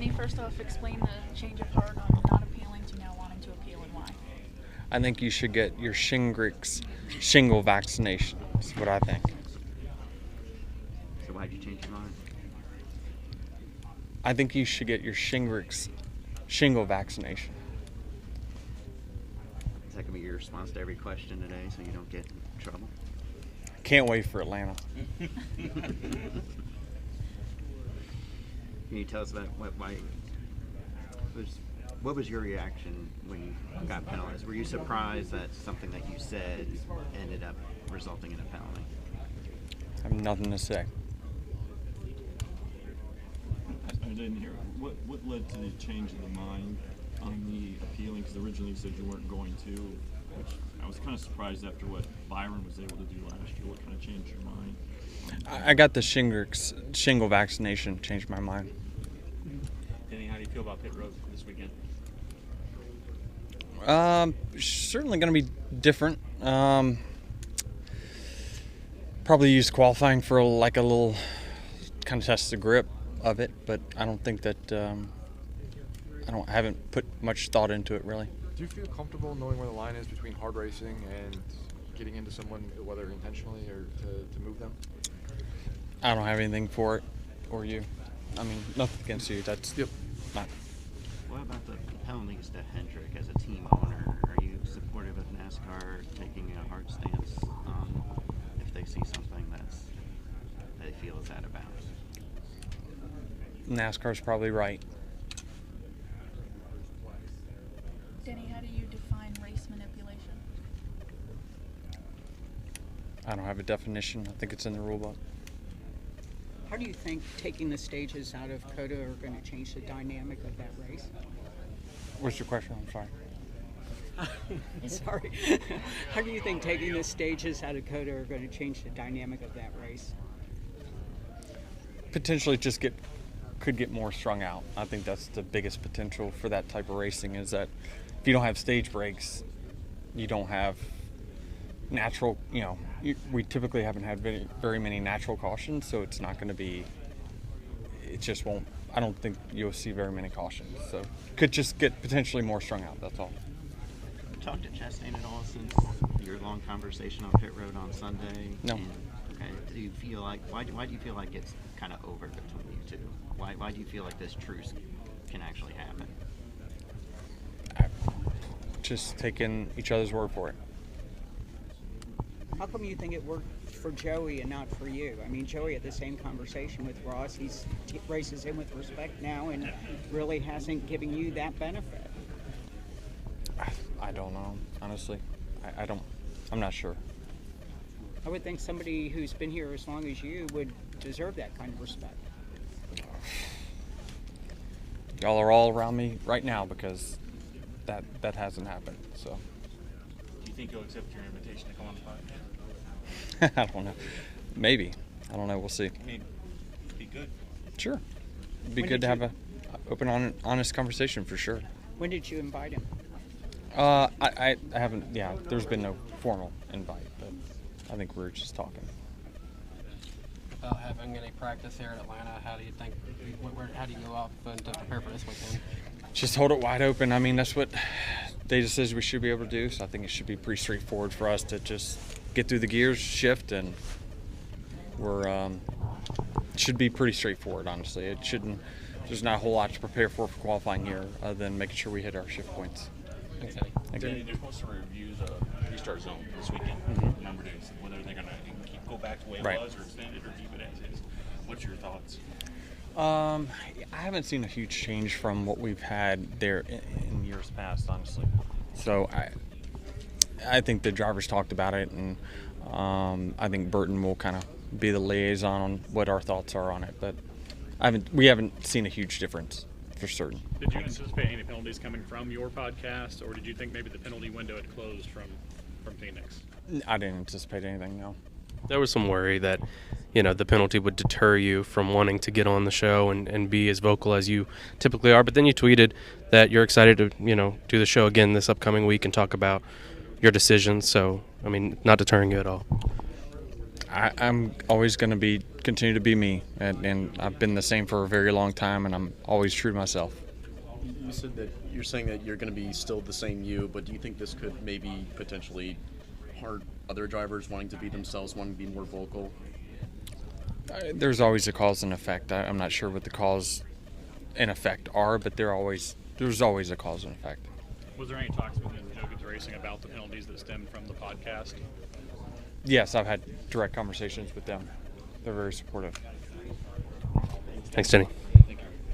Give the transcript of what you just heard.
Denny, first off, explain the change of heart on not appealing to now wanting to appeal and why. I think you should get your shingle vaccination. That's what I think. So why'd you change your mind? I think you should get your shingle vaccination. Is that going to be your response to every question today so you don't get in trouble? Can't wait for Atlanta. Can you tell us about what was your reaction when you got penalized? Were you surprised that something that you said ended up resulting in a penalty? I have nothing to say. I didn't hear. What led to the change of the mind on the appealing? Because originally you said you weren't going to, which I was kind of surprised after what Byron was able to do last year. What kind of changed your mind? I got the shingle vaccination, changed my mind. Denny, how do you feel about pit road this weekend? Certainly going to be different. Probably use qualifying for like a little kind of test the grip of it, but I don't think that I haven't put much thought into it really. Do you feel comfortable knowing where the line is between hard racing and getting into someone, whether intentionally or to move them? I don't have anything for it or you. I mean, nothing against you. That's not. What about the penalties to Hendrick as a team owner? Are you supportive of NASCAR taking a hard stance on if they see something they feel is out of bounds? NASCAR's probably right. Denny, how do you define race manipulation? I don't have a definition. I think it's in the rule book. How do you think taking the stages out of COTA are going to change the dynamic of that race? What's your question? I'm sorry. Sorry. How do you think taking the stages out of COTA are going to change the dynamic of that race? Potentially could get more strung out. I think that's the biggest potential for that type of racing is that if you don't have stage breaks, you don't have natural, we typically haven't had very many natural cautions, so it's not going to be, it just won't, I don't think you'll see very many cautions. So could just get potentially more strung out, that's all. Have you talked to Chastain at all since your long conversation on pit road on Sunday? No. Okay. Do you feel like, why do you feel like it's kind of over between you two? Why do you feel like this truce can actually happen? Just taking each other's word for it. How come you think it worked for Joey and not for you? I mean, Joey had the same conversation with Ross. He's races him with respect now and really hasn't given you that benefit. I don't know, honestly. I'm not sure. I would think somebody who's been here as long as you would deserve that kind of respect. Y'all are all around me right now because that hasn't happened, so. Do you think you'll accept your invitation to come on the podcast? I don't know. Maybe. I don't know. We'll see. I mean, it'd be good. Sure. It'd be good to have a open, honest conversation for sure. When did you invite him? I haven't, there's been no formal invite, but I think we're just talking. Without having any practice here in Atlanta, how do you think, how do you go off and to prepare for this weekend? Just hold it wide open. I mean, that's what they just says we should be able to do, so I think it should be pretty straightforward for us to just get through the gears, shift, and should be pretty straightforward, honestly. It shouldn't, there's not a whole lot to prepare for qualifying here other than making sure we hit our shift points. Thanks, Eddie. Denny, they're supposed to review the restart zone this weekend, number days, whether they're going to go back to the way it was or extend it or keep it as is. What's your thoughts? I haven't seen a huge change from what we've had there in years past, honestly. So I think the drivers talked about it, and I think Burton will kind of be the liaison on what our thoughts are on it. But we haven't seen a huge difference for certain. Did you anticipate any penalties coming from your podcast, or did you think maybe the penalty window had closed from Phoenix? I didn't anticipate anything, no. There was some worry that, the penalty would deter you from wanting to get on the show and be as vocal as you typically are. But then you tweeted that you're excited to, do the show again this upcoming week and talk about your decisions. So, I mean, not deterring you at all. I'm always going to continue to be me, and I've been the same for a very long time, and I'm always true to myself. You said that you're saying that you're going to be still the same you, but do you think this could maybe potentially hurt other drivers wanting to be themselves, wanting to be more vocal? There's always a cause and effect. I'm not sure what the cause and effect are, but there's always a cause and effect. Was there any talks within No Goods Racing about the penalties that stemmed from the podcast? Yes, I've had direct conversations with them. They're very supportive. Thanks, Denny.